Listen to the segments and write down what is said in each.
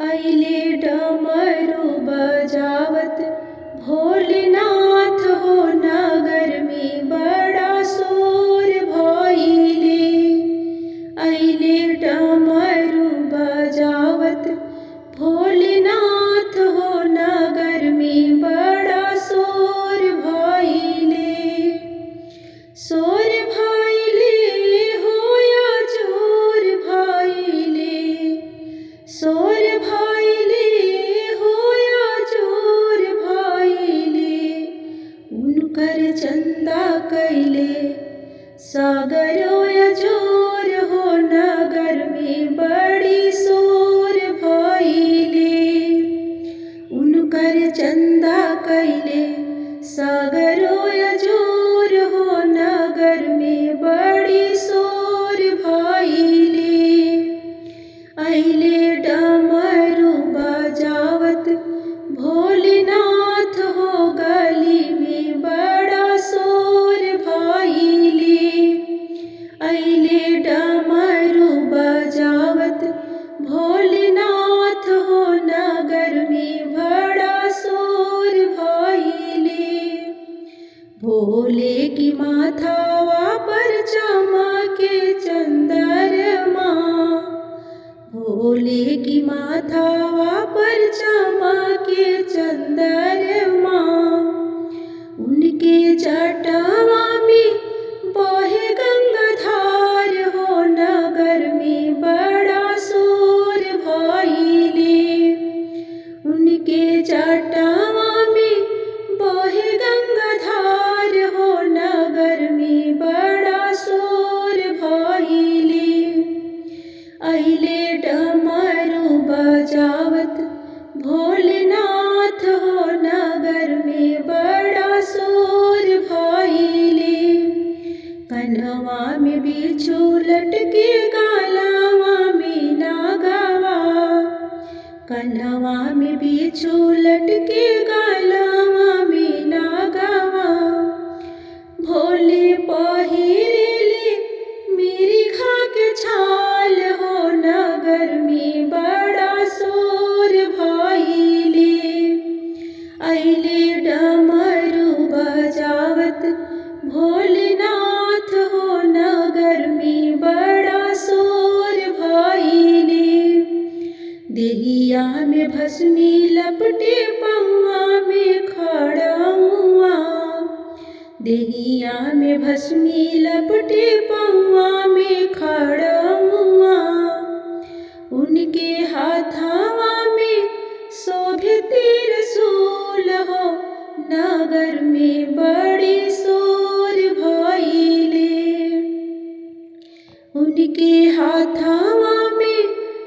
अइले डमरू बजावत भोलेनाथ हो, नगर में बड़ा शोर भइले। अइले डमरू बजावत भोलेनाथ हो, नगर में बड़ा शोर भइले। शोर भइले हो या जोर भइले, शोर भइले हो या जोर भइले। उनकर चंदा कैले सागरो या जोर हो, नगर में बड़ी शोर भइले। उनकर चंदा कैले सागरो या जोर हो, नगर में बड़ी शोर भइले। अइले डमरू बजावत भोलेनाथ हो, गली में बड़ा शोर भइले। अइले डमरू बजावत भोलेनाथ हो, नगर में बड़ा शोर भइले। भोले की माथावा पर चमके चंद्रमा, भोले की माथावा पर चमके चंद्रमा। उनके जटावा में बहे गंगाधार हो, नगर में बड़ा शोर भइले। उनके जटावा में बहे गंगाधार हो, नगर में बड़ा शोर भइले। अइले डमरू बजावत भोलेनाथ हो, नगर में बड़ा शोर भइले। कन्हवा में बिच्छू लटके, गालवा में नागवा, कन्हवा में बिच्छू लटके, गालवा में नागवा। भोले पहिरेले मिरिखा के छाल हो, नगर में बड़ा शोर भइले। अइले डमरू बजावत भोलेनाथ हो, नगर में बड़ा शोर भइले। देहिया में भस्मी लपटे, पौआ में खड़उआ, देहिया में भस्मी लपटे, पौआ में खड़उआ। उनके हाथावा में शोभे त्रिशूल हो, नगर में बड़ी शोर भइले। उनके हाथावा में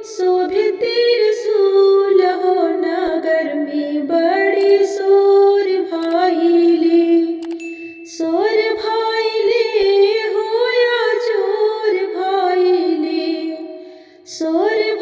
शोभे त्रिशूल हो, नगर में बड़ी शोर भइले। शोर भइले हो या जोर भइले, शोर